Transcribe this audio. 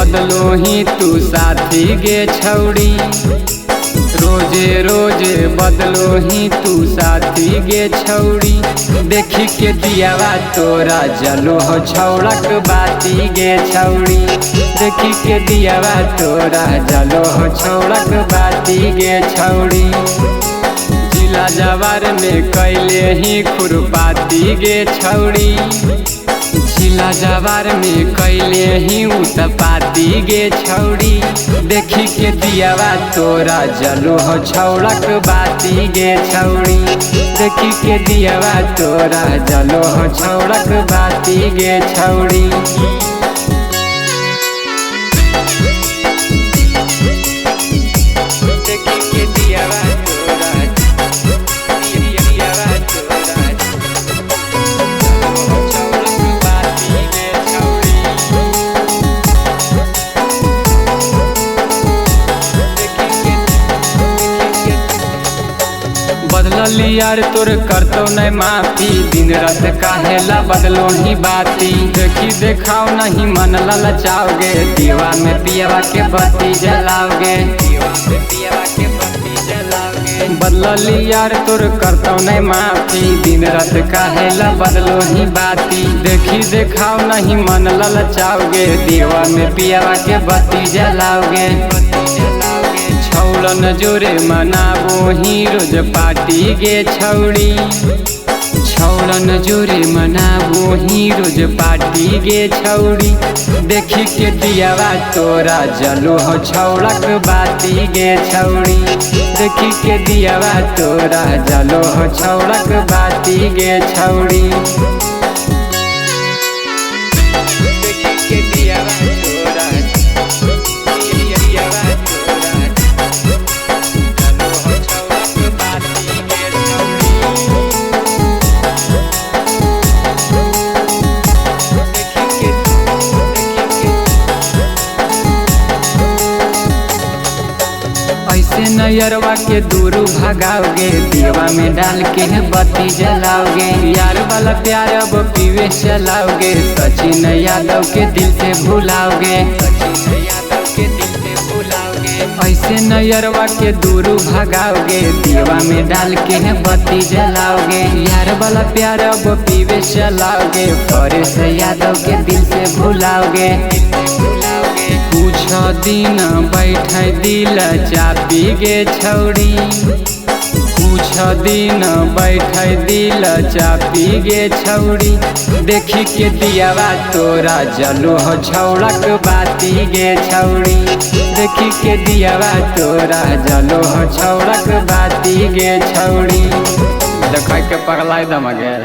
बदलो ही तू साथी गे छौड़ी, रोजे रोजे बदलो ही तू साथी गे छौड़ी। देखी के दियावा तोरा जलो हो छौड़क बाती गे छौड़ी, देखी के दियावा तोरा जलो हो छौड़क बाती गे छौड़ी। जिला जवार में कैले ही खुरपाती गे छौड़ी, जिला जवार में कैले ही उत्पाती गे छौड़ी। देखी के दियावा तोरा जलो हो छौड़क बाती गे छौड़ी, देखी के दियावा तोरा जलो हो छौड़क बाती गे छौड़ी। बदल यार तोर करतो नहीं माफी, दिन रात काहेला बदलो ही बाती। देखी देखाओ नहीं मन ललचाओगे, दीवा में पियावा के बत्ती जलाओगे, दीवा में पियावा के बत्ती जलाओगे। बदल यार तोर करतो नहीं माफी, दिन रात काहेला बदलो ही बाती। देखी देखाओ नहीं मन ललचाओगे, दीवा में पियावा के बत्ती जलाओगे। छौड़न जोरे मनाबो ही रोज पार्टी गे छौड़ी, छौड़न जोरे मनाबो ही रोज पार्टी गे छौड़ी। देखी के दियावा तोरा जलो हो छौड़क बाती गे छौड़ी, देखी के दियावा तोरा जलो हो छौड़क बाती गे छौड़ी। देखी के दियावा तोरा ऐसे नयरवा के दूर भगाओगे, दीवा में डाल के बत्ती जलाओगे। यार वाला प्यार अब पीवे चलाओगे, सचिन यादव के दिल से भुलाओगे, सचिन यादव के दिल से भुलाओगे। ऐसे नयरवा के दूर भगाओगे, दीवा में डाल के बत्ती जलाओगे। यार वाला प्यार अब पीवे चलाओगे, परेश यादव के दिल से भुलाओगे। कुछ दिन बैठ दिल चापी गे छौड़ी, कुछ दिन बैठ दिल चापी गे छौड़ी। देखी के दियावा तोरा जलो हो छौड़क बाती गे छौड़ी, देखी के दियावा तोरा जलो हो छौड़क बाती गे छौड़ी। देख के पगलाई दम गे।